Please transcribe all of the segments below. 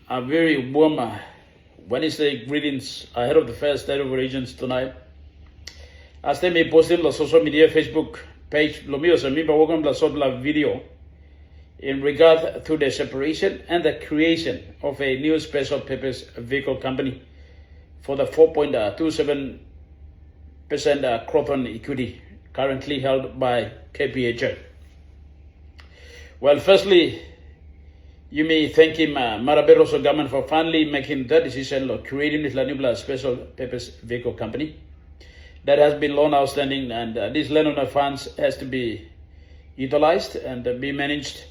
A very warm Wednesday greetings ahead of the first State of Origins tonight. As they may post in the social media Facebook page, Lomio Samiba welcome the Sodla video in regard to the separation and the creation of a new special purpose vehicle company for the 4.27% Kroton Equity, currently held by KPHL. Well, firstly, you may thank him, Maraberoso government, for finally making that decision of creating this Lanubla special purpose vehicle company that has been loan outstanding, and this loan on the funds has to be utilized and be managed.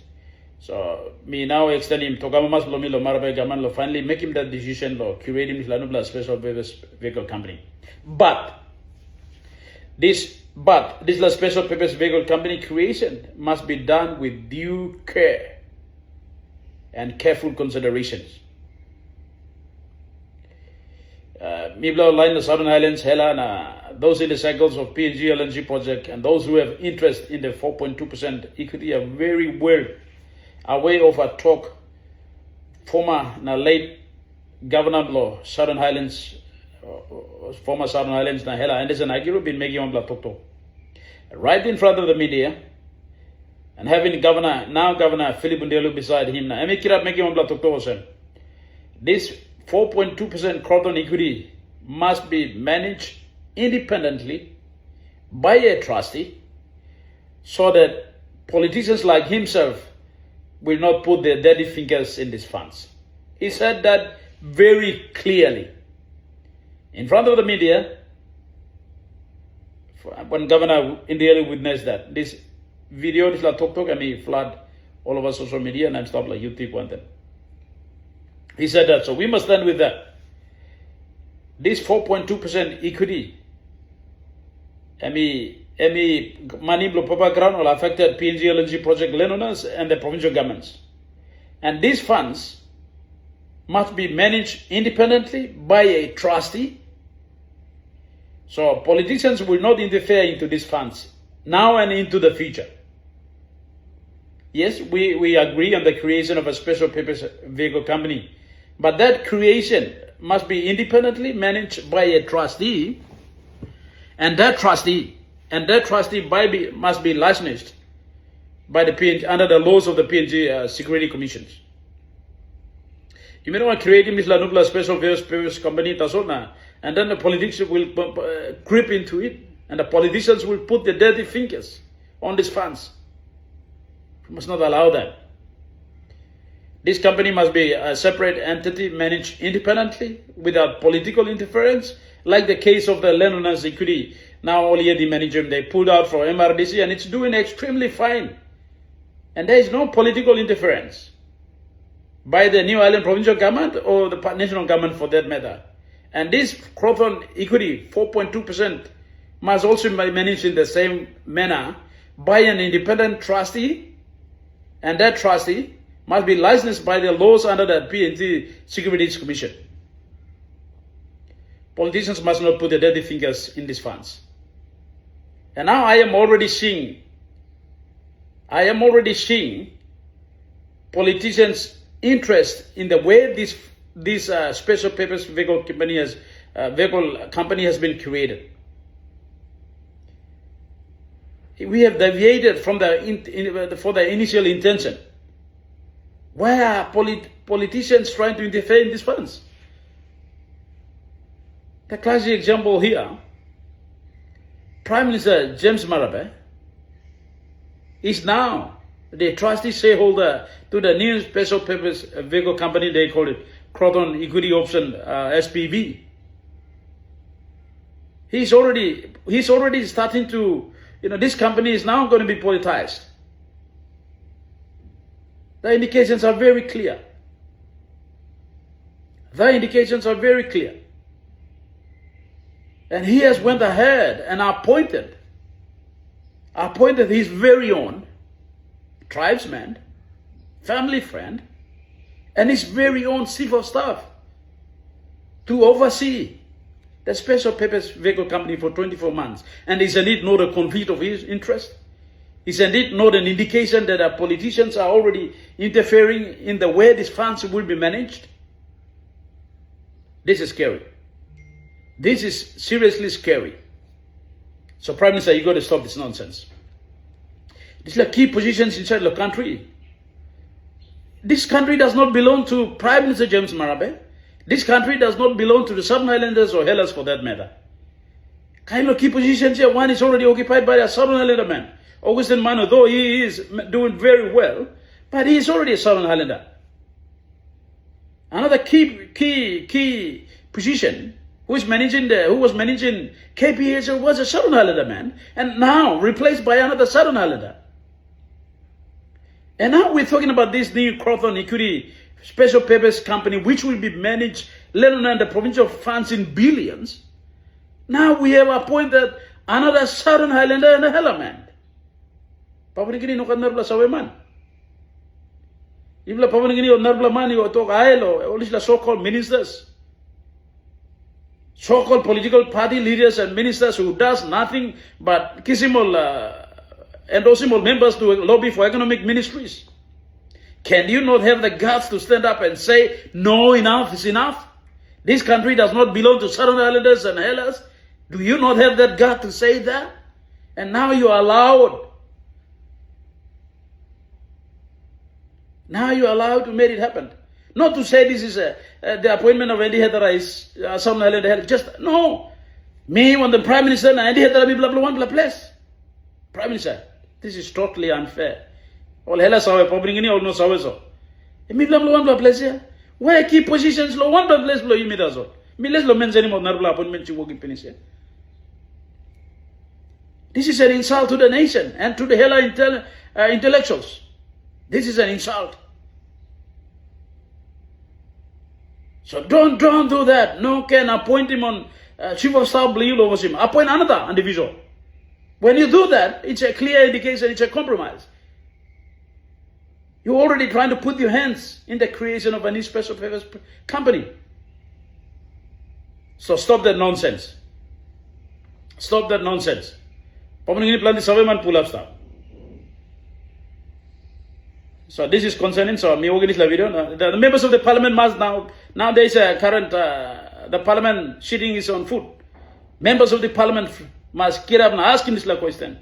So me now extending to government Marabe government finally making that decision of creating this Lanubla special purpose vehicle company. But this special purpose vehicle company creation must be done with due care and careful considerations. Mibla line the Southern Highlands, Hela, those in the cycles of PNG LNG project and those who have interest in the 4.2% equity are very well aware of a talk former late Governor Law Southern Highlands, former Southern Highlands na Hela Anderson Agiru been making on talk right in front of the media. And having Governor Philip Ndelu beside him now. This 4.2% Kroton Equity must be managed independently by a trustee so that politicians like himself will not put their dirty fingers in these funds. He said that very clearly in front of the media when Governor Ndelu witnessed that. This video is like talk and he flood all over social media and stuff like YouTube and them. He said that, so we must stand with that. This 4.2% equity, money blow proper ground will affected PNG LNG project landowners and the provincial governments. And these funds must be managed independently by a trustee. So politicians will not interfere into these funds now and into the future. Yes, we agree on the creation of a special purpose vehicle company, but that creation must be independently managed by a trustee, and that trustee must be licensed by the PNG under the laws of the PNG security commissions. You may not create this Lanubla special purpose company, and then the politicians will creep into it, and the politicians will put their dirty fingers on these funds. We must not allow that. This company must be a separate entity managed independently without political interference, like the case of the landowners equity. Now only the manager, they pulled out for MRDC and it's doing extremely fine. And there is no political interference by the New Island provincial government or the national government for that matter. And this Kroton Equity 4.2% must also be managed in the same manner by an independent trustee, and that trustee must be licensed by the laws under the PNG Securities Commission. Politicians must not put their dirty fingers in these funds. And now I am already seeing politicians' interest in the way this special purpose vehicle company has been created. We have deviated from the initial intention. Why are politicians trying to interfere in these funds? The classic example here, Prime Minister James Marape is now the trustee shareholder to the new special purpose vehicle company, they call it Kroton Equity Option SPV. He's already starting to, this company is now going to be politicized. The indications are very clear. And he has went ahead and appointed his very own tribesman, family friend, and his very own chief of staff to oversee the special purpose vehicle company for 24 months. And isn't it not a conflict of his interest? Isn't it not an indication that our politicians are already interfering in the way these funds will be managed? This is scary. This is seriously scary. So Prime Minister, you got to stop this nonsense. These are key positions inside the country. This country does not belong to Prime Minister James Marape. This country does not belong to the Southern Highlanders or Hellas for that matter. Kind of key positions here, one is already occupied by a Southern Highlander man. Augustine Mano, though he is doing very well, but he is already a Southern Highlander. Another key position, who was managing KPH was a Southern Highlander man, and now replaced by another Southern Highlander. And now we're talking about this new Kroton Equity special purpose company, which will be managed, let alone the provincial funds in billions. Now we have appointed another Southern Highlander and a Hella man. Papanigini no kanarbla saweman. Ibla papanigini o narbla mani o tok aelo, all these so-called ministers. So-called political party leaders and ministers who does nothing but kissimol endorsing members to lobby for economic ministries. Can you not have the guts to stand up and say, no, enough is enough? This country does not belong to Southern Highlanders and Hellas. Do you not have that gut to say that? And now you are allowed. Now you are allowed to make it happen. Not to say this is the appointment of Andy Hedera is Southern Highlander. Just, no. Me, when the Prime Minister, and Andy Hedera, blah, blah, blah, blah, place. Prime Minister, this is totally unfair. All Hellas are probably all no so. Me, blah, blah, blah, place here. Where key positions, low one place below you, me does all. Me, let's lo mention anymore, Narbla appointment you work in Penis here. This is an insult to the nation and to the Hella intellectuals. This is an insult. So don't do that. No can appoint him on chief of staff blue over him. Appoint another individual. When you do that, it's a clear indication, it's a compromise. You're already trying to put your hands in the creation of a new special purpose company. So stop that nonsense. Stop that nonsense. So this is concerning. So me organize la video. The members of the parliament must now there is a current the parliament sitting is on foot. Members of the parliament must get up and ask him this question.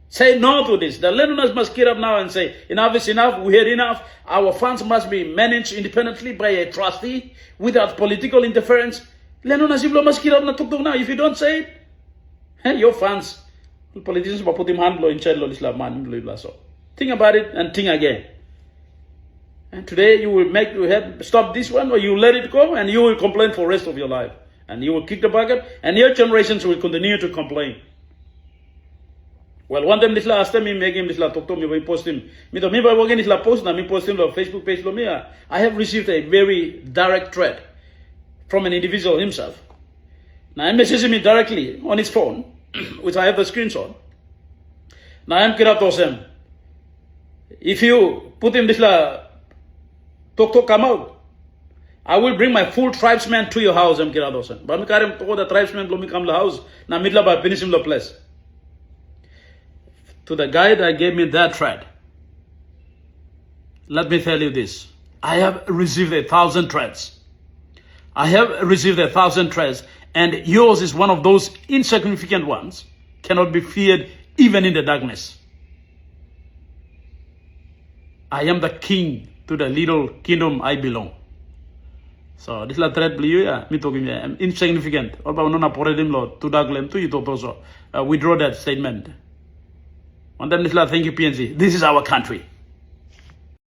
Say no to this. The landowners must get up now and say enough is enough. We had enough. Our funds must be managed independently by a trustee without political interference. Landowners must get up and talk now. If you don't say it, your funds. Politicians will put him hand blow in child man. So think about it and think again. And today you will stop this one, or you let it go, and you will complain for the rest of your life. And you will kick the bucket, and your generations will continue to complain. Well, one time this last time me make him this la talk to me by post him. Me to me by working this la post na me post him on Facebook page lo me. I have received a very direct threat from an individual himself. Now I'm messaging me directly on his phone, which I have the screenshot. Now I'm kira to him. If you put him this la talk come out, I will bring my full tribesmen to your house. I'm kira to him. But me karim to the tribesmen lo me come the house. Na midla ba finish him the place. To the guy that gave me that threat, let me tell you this. I have received 1,000 threats. I have received 1,000 threats, and yours is one of those insignificant ones, cannot be feared even in the darkness. I am the king to the little kingdom I belong. So this la threat me talking insignificant. Withdraw that statement. Thank you, PNC. This is our country.